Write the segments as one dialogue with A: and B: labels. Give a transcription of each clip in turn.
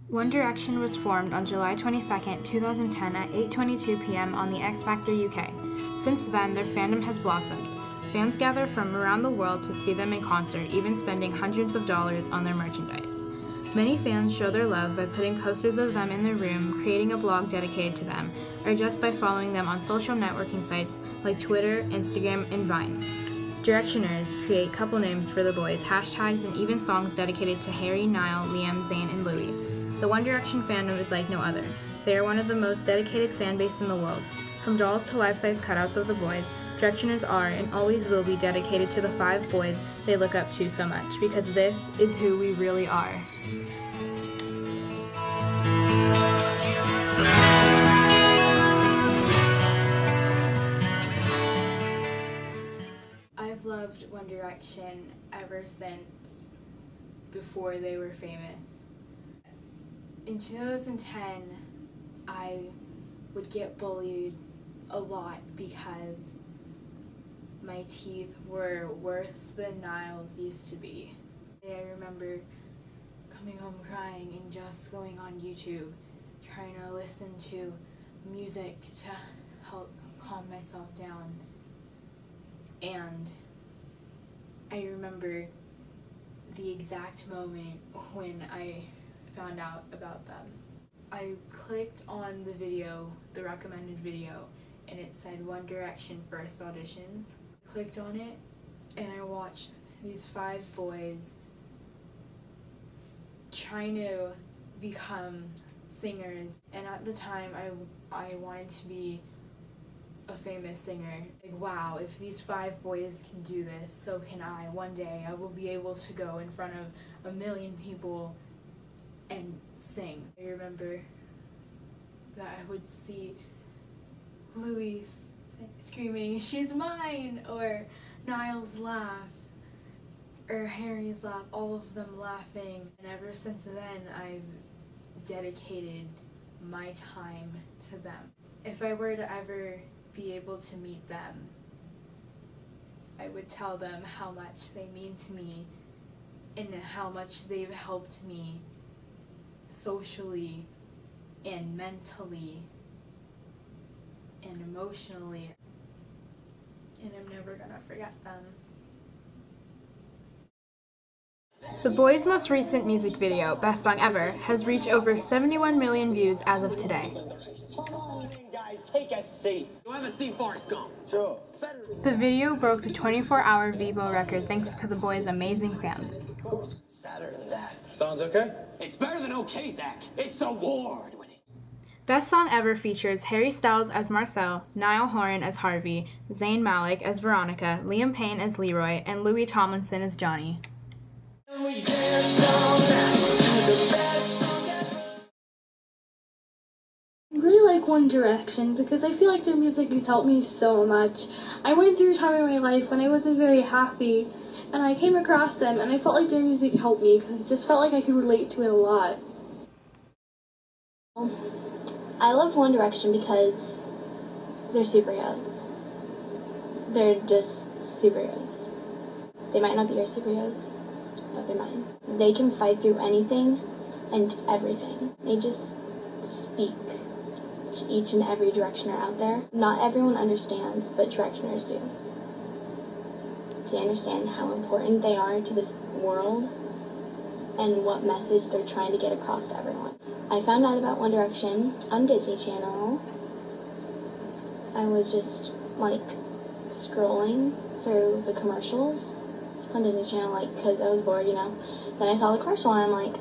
A: One Direction was formed on July 22, 2010 at 8:22 p.m. on the X Factor UK. Since then, their fandom has blossomed. Fans gather from around the world to see them in concert, even spending hundreds of dollars on their merchandise. Many fans show their love by putting posters of them in their room, creating a blog dedicated to them, or just by following them on social networking sites like Twitter, Instagram, and Vine. Directioners create couple names for the boys, hashtags, and even songs dedicated to Harry, Niall, Liam, Zayn, and Louis. The One Direction fandom is like no other. They are one of the most dedicated fan base in the world. From dolls to life-size cutouts of the boys, Directioners are and always will be dedicated to the 5 boys they look up to so much, because this is who we really are. I've loved One Direction ever since before they were famous. In 2010, I would get bullied a lot because my teeth were worse than Niall's used to be. I remember coming home crying and just going on YouTube, trying to listen to music to help calm myself down. And I remember the exact moment when I found out about them. I clicked on the video, the recommended video, and it said One Direction first auditions. Clicked on it and I watched these 5 boys trying to become singers, and at the time I wanted to be a famous singer. Like, wow, if these 5 boys can do this, so can I. One day I will be able to go in front of 1 million people and sing. I remember that I would see Louis screaming, "She's mine!" or Niall's laugh, or Harry's laugh, all of them laughing. And ever since then, I've dedicated my time to them. If I were to ever be able to meet them, I would tell them how much they mean to me and how much they've helped me socially and mentally and emotionally, and I'm never gonna forget them. The boys' most recent music video, Best Song Ever, has reached over 71 million views as of today.
B: Come on in, guys, take a seat.
C: You haven't seen Forrest Gump?
B: Sure.
A: The video broke the 24-hour Vivo record thanks to the boys' amazing fans.
B: Sadder than that.
C: Sounds okay? It's better than okay, Zach. It's award-winning.
A: Best Song Ever features Harry Styles as Marcel, Niall Horan as Harvey, Zayn Malik as Veronica, Liam Payne as Leroy, and Louis Tomlinson as Johnny.
D: I really like One Direction because I feel like their music has helped me so much. I went through a time in my life when I wasn't very happy, and I came across them and I felt like their music helped me because it just felt like I could relate to it a lot.
E: I love One Direction because they're superheroes. They're just superheroes. They might not be your superheroes, but they're mine. They can fight through anything and everything. They just speak to each and every Directioner out there. Not everyone understands, but Directioners do. They understand how important they are to this world and what message they're trying to get across to everyone. I found out about One Direction on Disney Channel. I was just, scrolling through the commercials on Disney Channel, because I was bored, Then I saw the commercial and I'm like,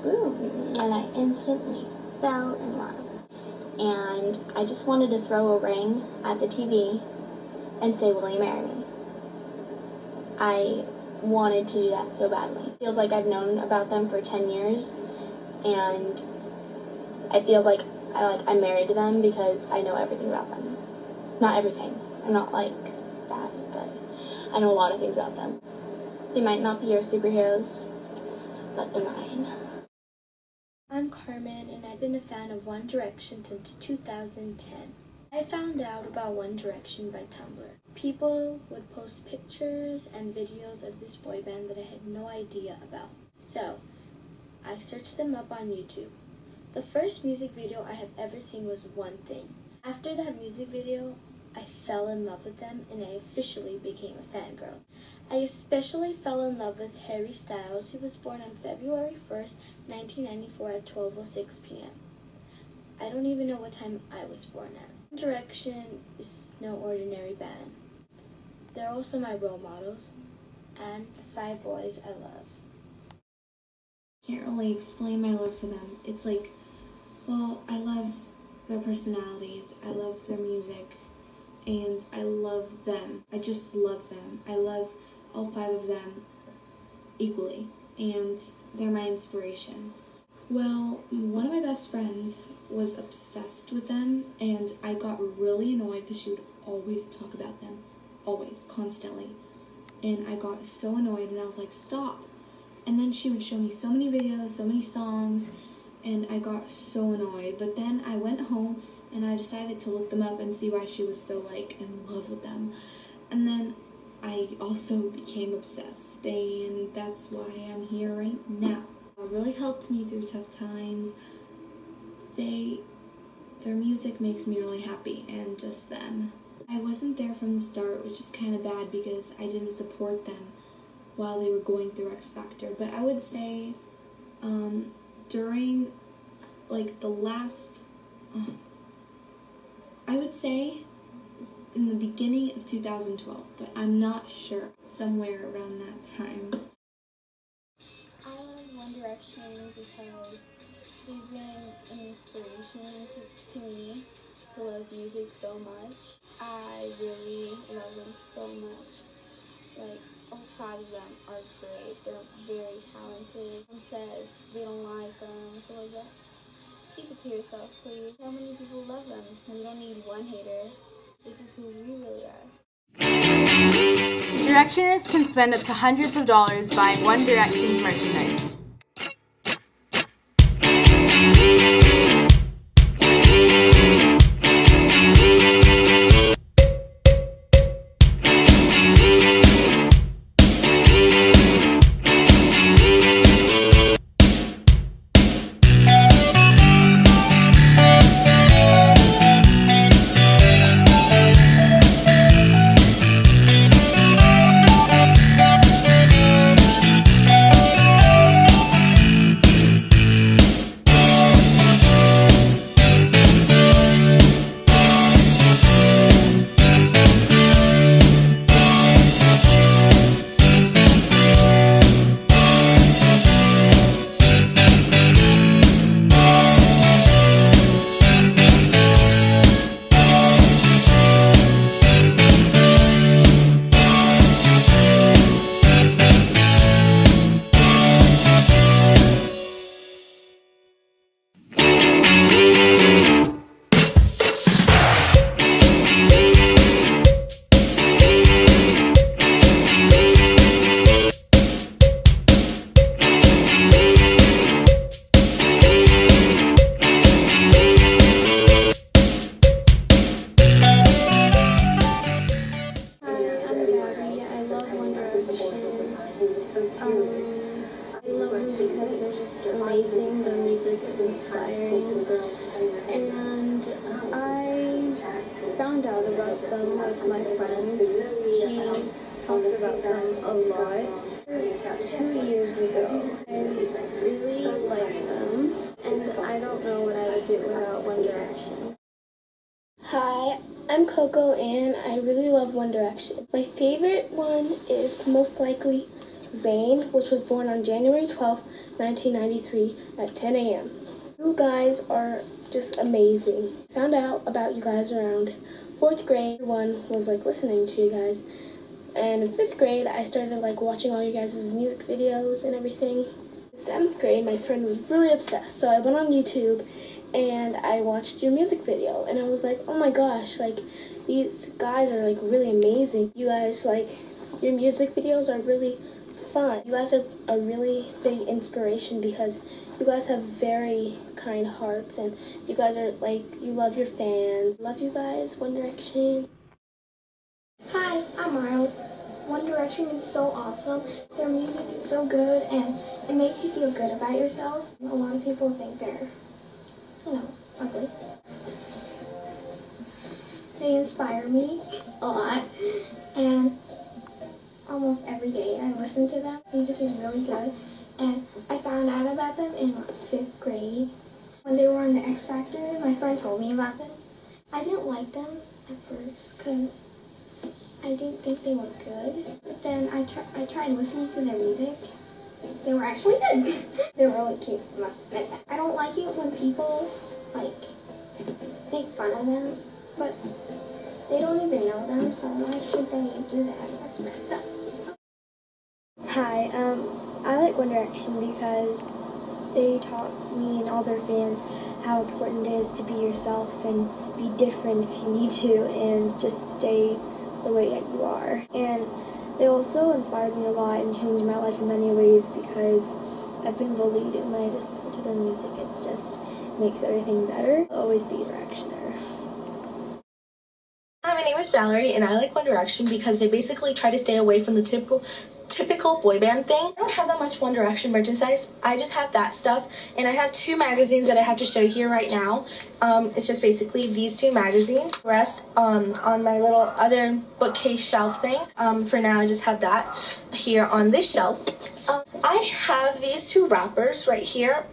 E: boom, and I instantly fell in love. And I just wanted to throw a ring at the TV and say, will you marry me? I wanted to do that so badly. It feels like I've known about them for 10 years, and it feels like I'm married to them because I know everything about them. Not everything. I'm not like that, but I know a lot of things about them. They might not be your superheroes, but they're mine.
F: I'm Carmen, and I've been a fan of One Direction since 2010. I found out about One Direction by Tumblr. People would post pictures and videos of this boy band that I had no idea about. So, I searched them up on YouTube. The first music video I have ever seen was One Thing. After that music video, I fell in love with them and I officially became a fangirl. I especially fell in love with Harry Styles, who was born on February 1st, 1994 at 12:06 p.m. I don't even know what time I was born at. One Direction is no ordinary band. They're also my role models and the 5 boys I love.
G: Can't really explain my love for them. It's like, well, I love their personalities, I love their music, and I love them. I just love them. I love all 5 of them equally, and they're my inspiration. Well, one of my best friends was obsessed with them, and I got really annoyed because she would always talk about them. Always, constantly. And I got so annoyed, and I was like, stop. And then she would show me so many videos, so many songs, and I got so annoyed. But then I went home, and I decided to look them up and see why she was so, like, in love with them. And then I also became obsessed, and that's why I'm here right now. It really helped me through tough times. Their music makes me really happy, and just them. I wasn't there from the start, which is kind of bad because I didn't support them while they were going through X Factor. But I would say during like the last, I would say in the beginning of 2012, but I'm not sure, somewhere around that time.
E: I love One Direction because they've been an inspiration to me to love music so much. I really love them so much. Like, all 5 of them are great. They're very talented. Someone says they don't like them, so like that. Keep it to yourself, please. How many people love them? You don't need one hater. This is who we really are.
A: Directioners can spend up to hundreds of dollars buying One Direction's merchandise.
D: I love them because they're just amazing. Their music is inspiring. And I found out about them with my friend. She talked about them a lot. It was 2 years ago. I really like them, and I don't know what I would do without One Direction.
F: Hi, I'm Coco and I really love One Direction. My favorite one is most likely Zayn, which was born on January 12th, 1993 at 10 a.m. You guys are just amazing. Found out about you guys around 4th grade. One was like listening to you guys. And in 5th grade, I started like watching all you guys' music videos and everything. In 7th grade, my friend was really obsessed, so I went on YouTube and I watched your music video, and I was like, oh my gosh, like, these guys are like really amazing. You guys, like, your music videos are really fun. You guys are a really big inspiration because you guys have very kind hearts, and you guys are like, you love your fans. Love you guys, One Direction.
D: Hi, I'm Niall.
F: One Direction is so awesome. Their music is so good, and it makes you feel good about yourself. A lot of people think they're, ugly. They inspire me a lot, and almost every day I listen to them. Music is really good, and I found out about them in 5th grade. When they were on the X Factor, my friend told me about them. I didn't like them at first because I didn't think they were good. But then I tried listening to their music. They were actually good. They're really cute, I must admit that. I don't like it when people, make fun of them, but they don't even know them, so why should they do that? That's messed up.
H: Hi, I like One Direction because they taught me and all their fans how important it is to be yourself and be different if you need to and just stay the way that you are. And they also inspired me a lot and changed my life in many ways because I've been bullied, and when I just listen to their music, it just makes everything better. I'll always be a Directioner.
I: Hi, my name is Valerie, and I like One Direction because they basically try to stay away from the typical boy band thing. I don't have that much One Direction merchandise. I just have that stuff, and I have 2 magazines that I have to show here right now. It's just basically these 2 magazines. The rest on my little other bookcase shelf thing. For now, I just have that here on this shelf. I have these 2 wrappers right here.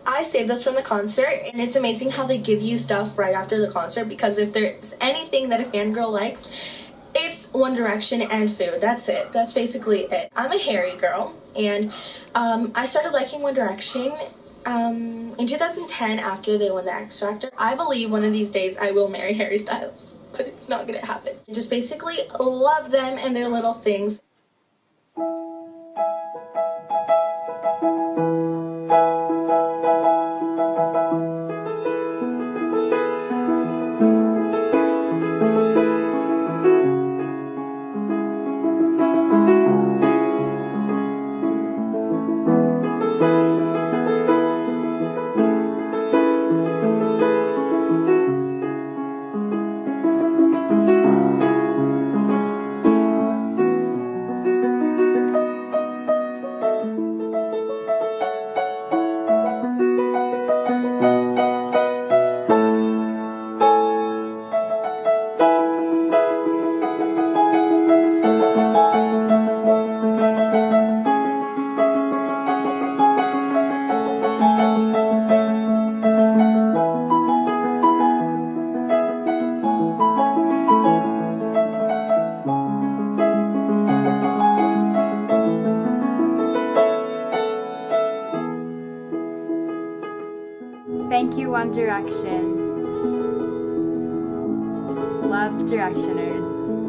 I: I saved those from the concert, and it's amazing how they give you stuff right after the concert, because if there's anything that a fangirl likes, it's One Direction and food. That's it. That's basically it. I'm a Harry girl, and I started liking One Direction in 2010 after they won the X Factor. I believe one of these days I will marry Harry Styles, but it's not gonna happen. I just basically love them and their little things.
A: Thank you, One Direction. Love Directioners.